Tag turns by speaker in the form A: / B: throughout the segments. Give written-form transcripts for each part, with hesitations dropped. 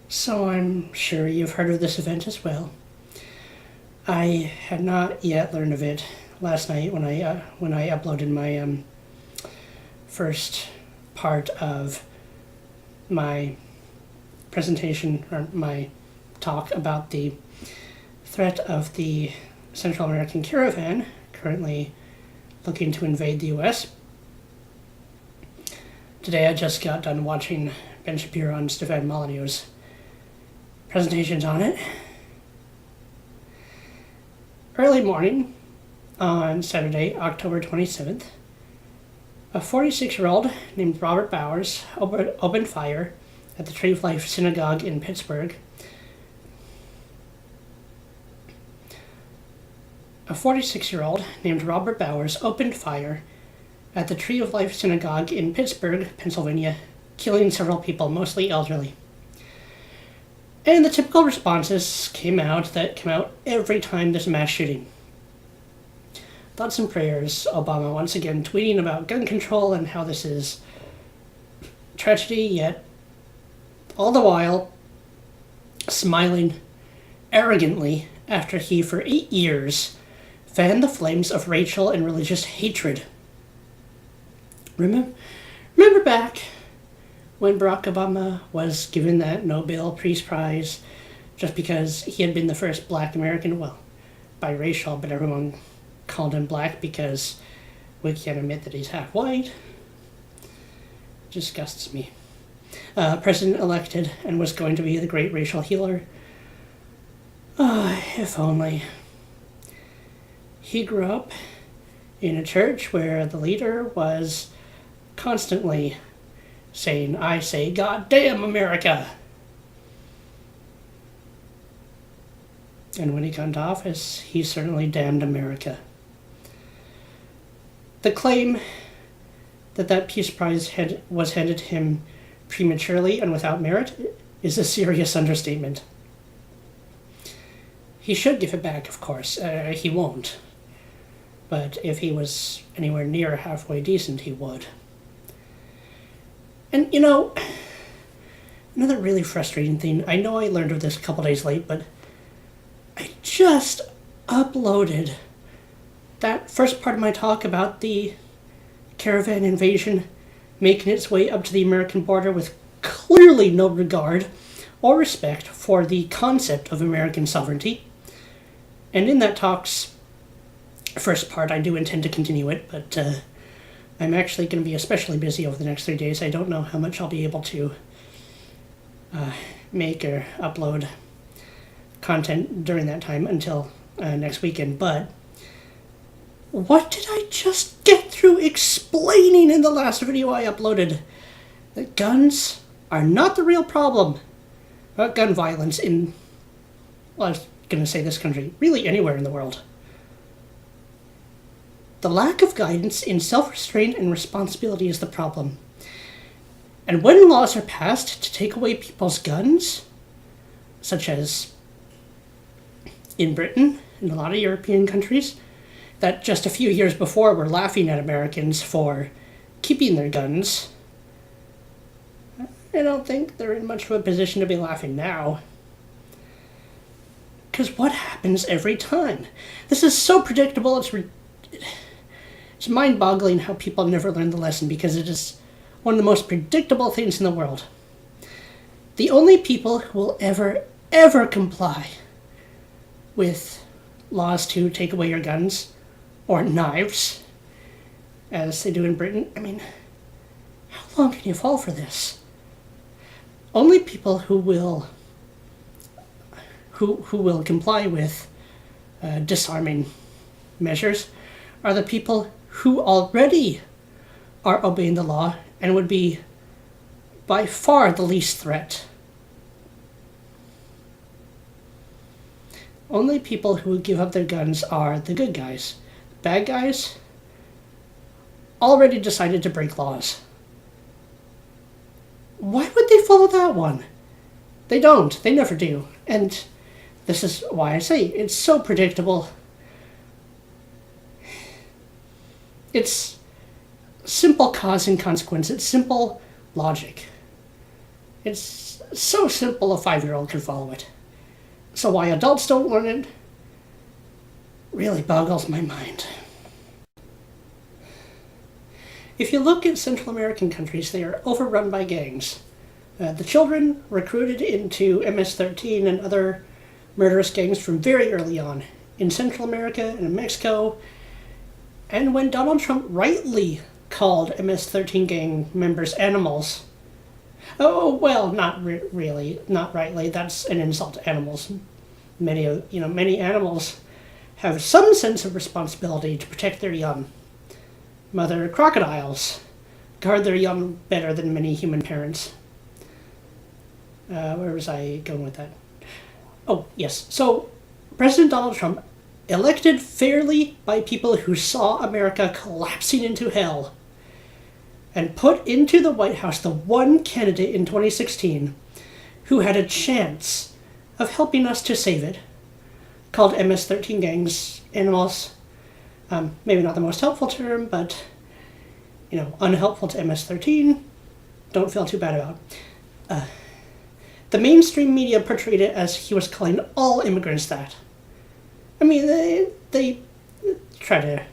A: So I'm sure you've heard of this event as well. I had not yet learned of it last night when I uploaded my first part of my presentation or my talk about the threat of the Central American caravan currently looking to invade the U.S. Today I just got done watching Ben Shapiro and Stefan Molyneux's presentations on it. Early morning on Saturday, October 27th, a 46-year-old named Robert Bowers opened fire at the Tree of Life Synagogue in Pittsburgh. A 46-year-old named Robert Bowers opened fire at the Tree of Life Synagogue in Pittsburgh, Pennsylvania, killing several people, mostly elderly. And the typical responses came out every time there's a mass shooting. Thoughts and prayers, Obama once again tweeting about gun control and how this is tragedy, yet all the while smiling arrogantly after he, for 8 years, fanned the flames of racial and religious hatred. Remember back when Barack Obama was given that Nobel Peace Prize just because he had been the first black American, well, biracial, but everyone called him black because we can't admit that he's half white. Disgusts me. President elected and was going to be the great racial healer. If only. He grew up in a church where the leader was constantly saying, "I say, God damn America." And when he got into office, he certainly damned America. The claim that Peace Prize was handed to him prematurely and without merit is a serious understatement. He should give it back, of course. He won't. But if he was anywhere near halfway decent, he would. And, another really frustrating thing, I know I learned of this a couple days late, but I just uploaded that first part of my talk about the caravan invasion making its way up to the American border with clearly no regard or respect for the concept of American sovereignty. And in that talk's first part, I do intend to continue it, but I'm actually going to be especially busy over the next 3 days. I don't know how much I'll be able to make or upload content during that time until next weekend, but what did I just get through explaining in the last video I uploaded? That guns are not the real problem. Gun violence in, well, I was going to say this country, really anywhere in the world. The lack of guidance in self-restraint and responsibility is the problem. And when laws are passed to take away people's guns, such as in Britain and a lot of European countries, that just a few years before were laughing at Americans for keeping their guns, I don't think they're in much of a position to be laughing now. Because what happens every time? This is so predictable, it's mind-boggling how people never learn the lesson, because it is one of the most predictable things in the world. The only people who will ever comply with laws to take away your guns or knives, as they do in Britain, how long can you fall for this? Only people who will comply with disarming measures are the people who already are obeying the law and would be by far the least threat. Only people who give up their guns are the good guys. Bad guys already decided to break laws. Why would they follow that one? They don't. They never do. And this is why I say it's so predictable. It's simple cause and consequence. It's simple logic. It's so simple a 5-year-old can follow it. So why adults don't learn it really boggles my mind. If you look at Central American countries, they are overrun by gangs. The children recruited into MS-13 and other murderous gangs from very early on in Central America and in Mexico. And when Donald Trump rightly called MS-13 gang members animals, oh, well, not really, not rightly, that's an insult to animals. Many animals have some sense of responsibility to protect their young. Mother crocodiles guard their young better than many human parents. Where was I going with that? Oh, yes. So, President Donald Trump, elected fairly by people who saw America collapsing into hell, and put into the White House the one candidate in 2016 who had a chance of helping us to save it, called MS-13 gangs animals. Maybe not the most helpful term, but, unhelpful to MS-13. Don't feel too bad about. The mainstream media portrayed it as he was calling all immigrants that. I mean, they try to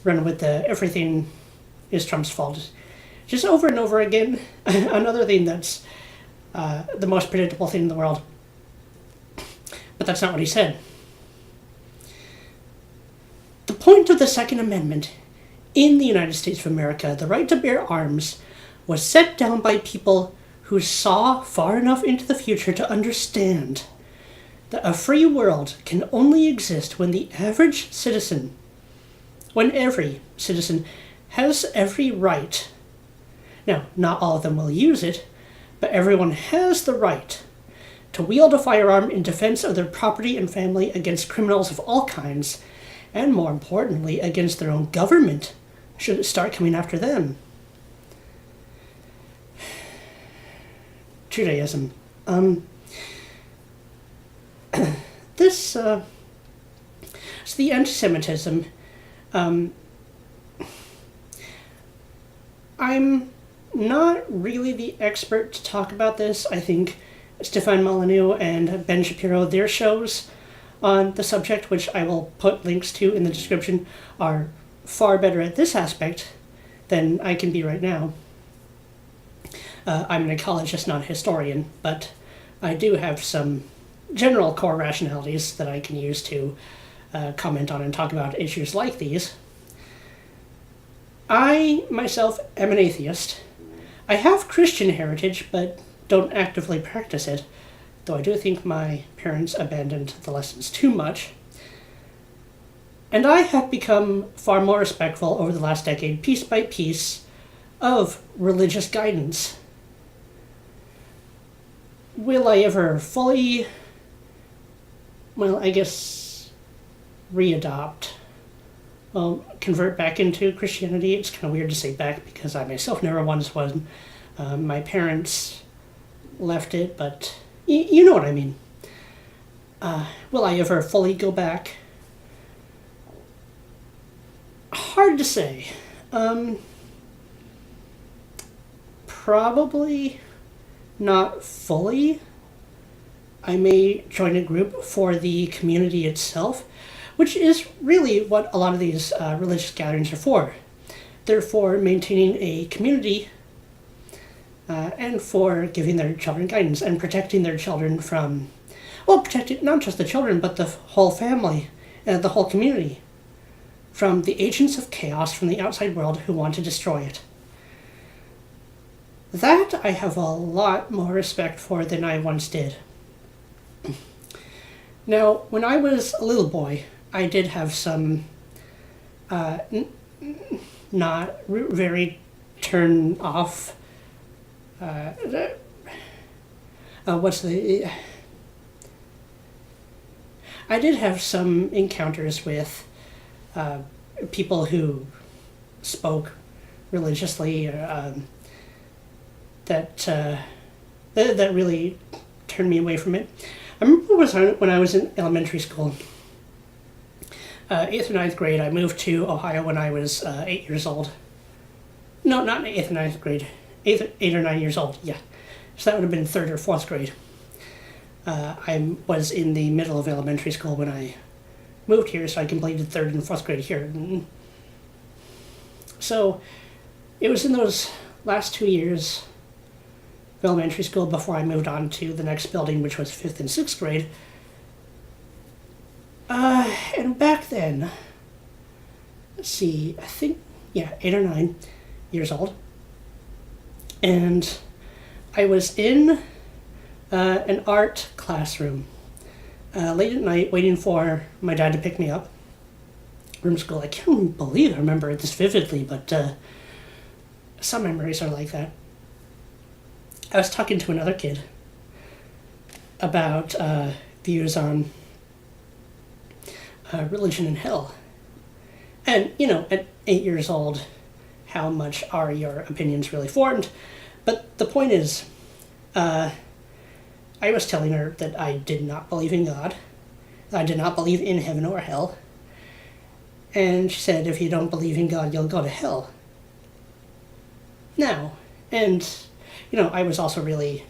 A: run with the everything is Trump's fault. Just over and over again, another thing that's the most predictable thing in the world. But that's not what he said. The point of the Second Amendment in the United States of America, the right to bear arms, was set down by people who saw far enough into the future to understand that a free world can only exist when every citizen has every right. Now, not all of them will use it, but everyone has the right to wield a firearm in defense of their property and family against criminals of all kinds, and more importantly, against their own government, should it start coming after them. Judaism. So the anti-Semitism, I'm not really the expert to talk about this. I think Stefan Molyneux and Ben Shapiro, their shows on the subject, which I will put links to in the description, are far better at this aspect than I can be right now. I'm an ecologist, not a historian, but I do have some general core rationalities that I can use to comment on and talk about issues like these. I, myself, am an atheist. I have Christian heritage, but don't actively practice it, though I do think my parents abandoned the lessons too much. And I have become far more respectful over the last decade, piece by piece, of religious guidance. Will I ever fully, convert back into Christianity? It's kind of weird to say back because I myself never once was. My parents left it, but you know what I mean. Will I ever fully go back? Hard to say. Probably not fully. I may join a group for the community itself, which is really what a lot of these religious gatherings are for. They're for maintaining a community and for giving their children guidance and protecting their children from, protecting not just the children, but the whole family and the whole community from the agents of chaos from the outside world who want to destroy it. That I have a lot more respect for than I once did. Now, when I was a little boy, I did have some not very turn off. I did have some encounters with people who spoke religiously that really turned me away from it. I remember when I was in elementary school, 8th or 9th grade. I moved to Ohio when I was 8 years old. No, not 8th or 9th grade. 8 or 9 years old, yeah. So that would have been 3rd or 4th grade. I was in the middle of elementary school when I moved here, so I completed 3rd and 4th grade here. So it was in those last 2 years of elementary school before I moved on to the next building, which was 5th and 6th grade. And back then, let's see, I think, 8 or 9 years old. And I was in an art classroom late at night waiting for my dad to pick me up from school. I can't believe I remember this vividly, but some memories are like that. I was talking to another kid about views on religion and hell. And, at 8 years old, how much are your opinions really formed? But the point is, I was telling her that I did not believe in God. I did not believe in heaven or hell. And she said, if you don't believe in God, you'll go to hell. Now, and, I was also really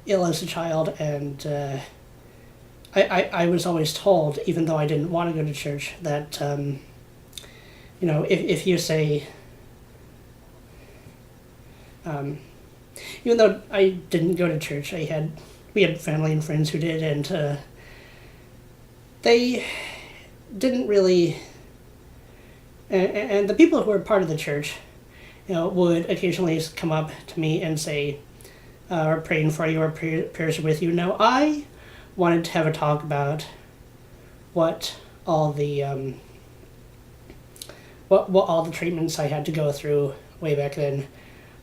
A: ill as a child, and I was always told, even though I didn't want to go to church, that, if you say, even though I didn't go to church, we had family and friends who did, and they didn't really, and the people who were part of the church, would occasionally come up to me and say, we're praying for you, or prayers are with you. Now, I wanted to have a talk about what all the what all the treatments I had to go through way back then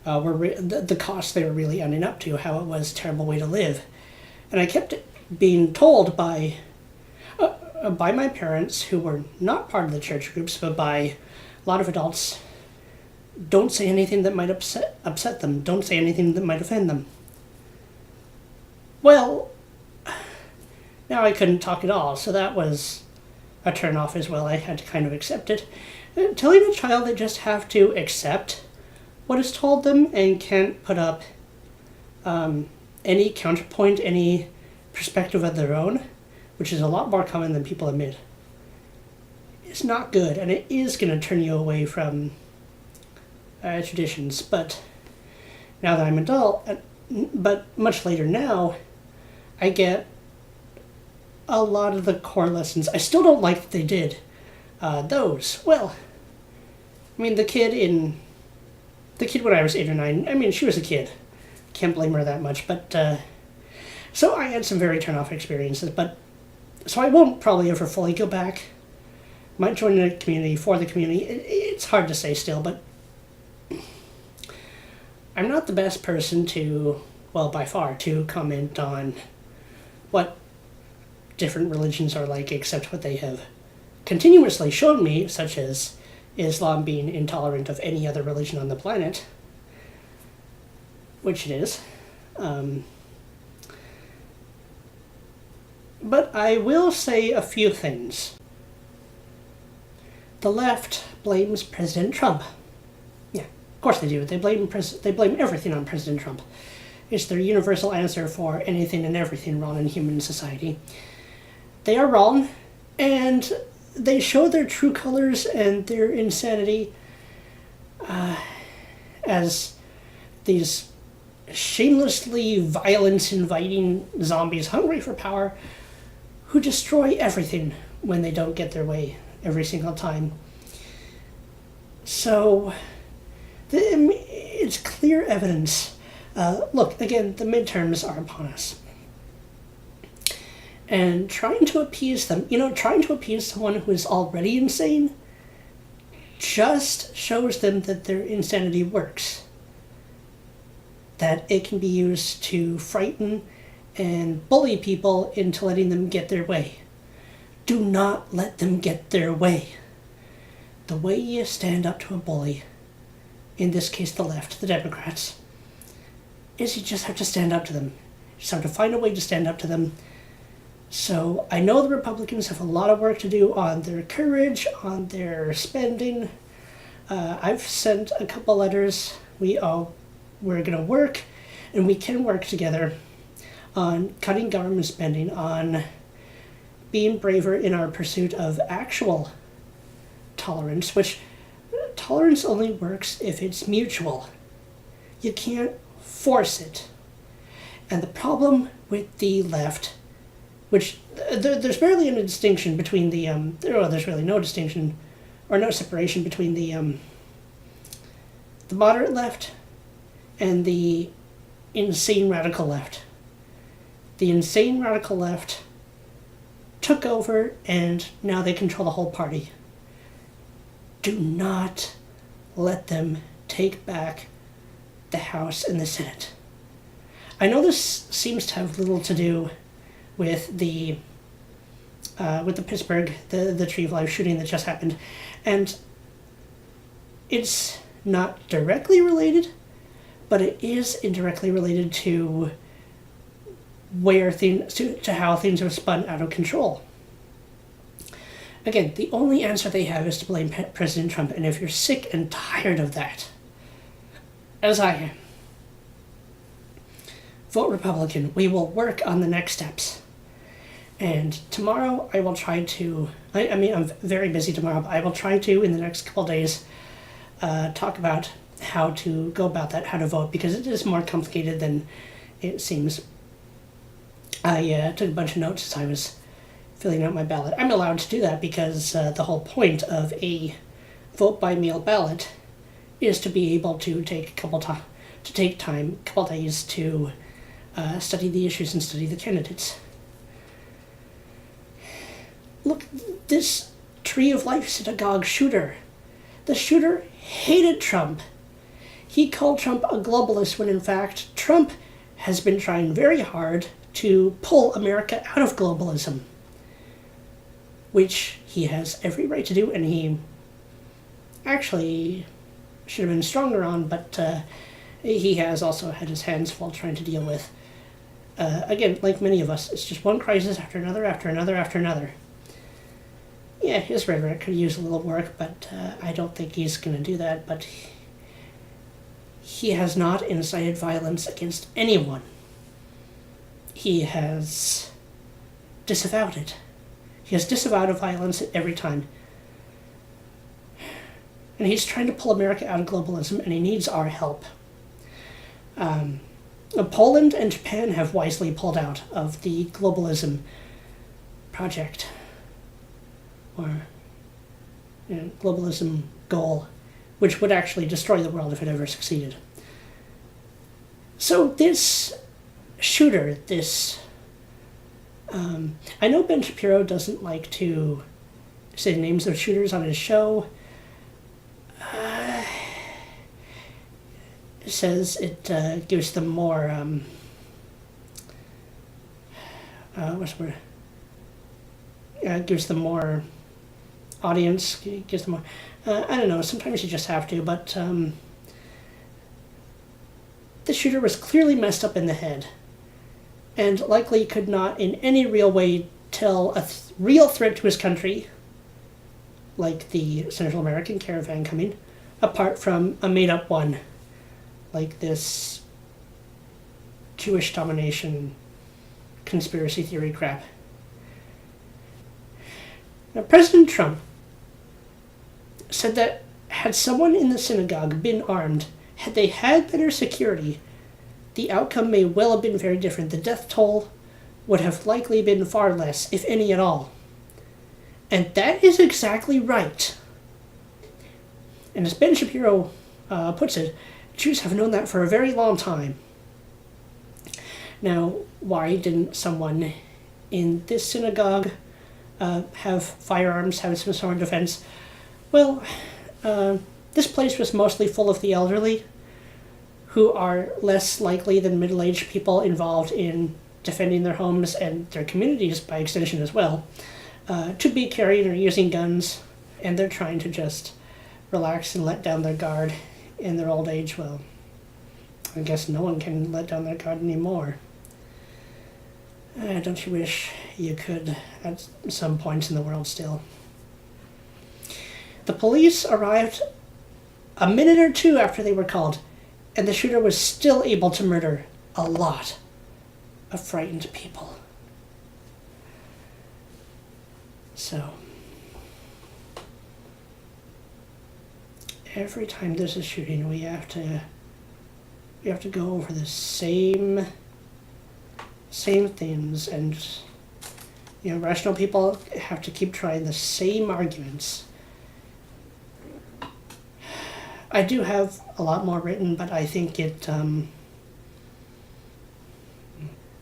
A: were the costs they were really ending up to, how it was a terrible way to live. And I kept being told by my parents, who were not part of the church groups, but by a lot of adults, don't say anything that might upset them. Don't say anything that might offend them. Well, now I couldn't talk at all, so that was a turn-off as well. I had to kind of accept it. Telling a child they just have to accept what is told them and can't put up any counterpoint, any perspective of their own, which is a lot more common than people admit, it's not good, and it is going to turn you away from traditions. But now that I'm adult, but much later now, I get a lot of the core lessons. I still don't like that they did those. Well, I mean, the kid when I was 8 or 9, I mean, she was a kid. Can't blame her that much, but so I had some very turn-off experiences, but so I won't probably ever fully go back. Might join the community for the community. It's hard to say still, but I'm not the best person to, well, by far, to comment on what different religions are like, except what they have continuously shown me, such as Islam being intolerant of any other religion on the planet, which it is. But I will say a few things. The left blames President Trump. Yeah, of course they do. They blame everything on President Trump. It's their universal answer for anything and everything wrong in human society. They are wrong, and they show their true colors and their insanity as these shamelessly violence-inviting zombies hungry for power who destroy everything when they don't get their way every single time. So, it's clear evidence. Look, again, the midterms are upon us. And trying to appease them, trying to appease someone who is already insane just shows them that their insanity works. That it can be used to frighten and bully people into letting them get their way. Do not let them get their way. The way you stand up to a bully, in this case the left, the Democrats, is you just have to stand up to them. You just have to find a way to stand up to them. So I know the Republicans have a lot of work to do on their courage, on their spending. I've sent a couple letters. We're going to work And we can work together on cutting government spending, on being braver in our pursuit of actual tolerance, which tolerance only works if it's mutual. You can't force it. And the problem with the left, which there's barely any distinction between the, there's really no distinction or no separation between the moderate left and the insane radical left. The insane radical left took over and now they control the whole party. Do not let them take back the House and the Senate. I know this seems to have little to do with the Pittsburgh, the Tree of Life shooting that just happened, and it's not directly related, but it is indirectly related to where things, to how things are spun out of control. Again, the only answer they have is to blame President Trump, and if you're sick and tired of that, as I am, vote Republican. We will work on the next steps. And tomorrow I will try to, I'm very busy tomorrow, but I will try to, in the next couple of days, talk about how to go about that, how to vote, because it is more complicated than it seems. I took a bunch of notes as I was filling out my ballot. I'm allowed to do that because the whole point of a vote by mail ballot is to be able to take a couple days to study the issues and study the candidates. Look, this Tree of Life synagogue shooter. The shooter hated Trump. He called Trump a globalist when in fact Trump has been trying very hard to pull America out of globalism, which he has every right to do, and he actually should have been stronger on, but he has also had his hands full trying to deal with. Again, like many of us, it's just one crisis after another, after another, after another. Yeah, his rhetoric could use a little work, but I don't think he's going to do that. But he has not incited violence against anyone. He has disavowed it. He has disavowed violence at every time. And he's trying to pull America out of globalism, and he needs our help. Poland and Japan have wisely pulled out of the globalism project, or globalism goal, which would actually destroy the world if it ever succeeded. So this shooter, I know Ben Shapiro doesn't like to say the names of shooters on his show. It says it gives them more, what's the word? Gives them more audience, gives them more, I don't know, sometimes you just have to, but the shooter was clearly messed up in the head, and likely could not in any real way tell a real threat to his country, like the Central American caravan coming, apart from a made-up one, like this Jewish domination conspiracy theory crap. Now, President Trump said that had someone in the synagogue been armed, had they had better security, the outcome may well have been very different. The death toll would have likely been far less, if any at all. And that is exactly right. And as Ben Shapiro puts it, Jews have known that for a very long time. Now, why didn't someone in this synagogue have firearms, have some sort of defense? Well, this place was mostly full of the elderly, who are less likely than middle-aged people involved in defending their homes and their communities by extension as well, to be carrying or using guns, and they're trying to just relax and let down their guard in their old age. Well, I guess no one can let down their guard anymore. Don't you wish you could at some points in the world still? The police arrived a minute or two after they were called, and the shooter was still able to murder a lot of frightened people. So, every time there's a shooting, we have to go over the same themes, and rational people have to keep trying the same arguments. I do have a lot more written, but I think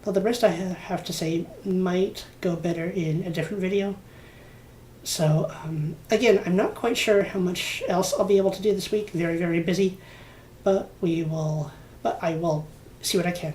A: well, the rest I have to say might go better in a different video. So, again, I'm not quite sure how much else I'll be able to do this week. Very, very busy, but I will see what I can.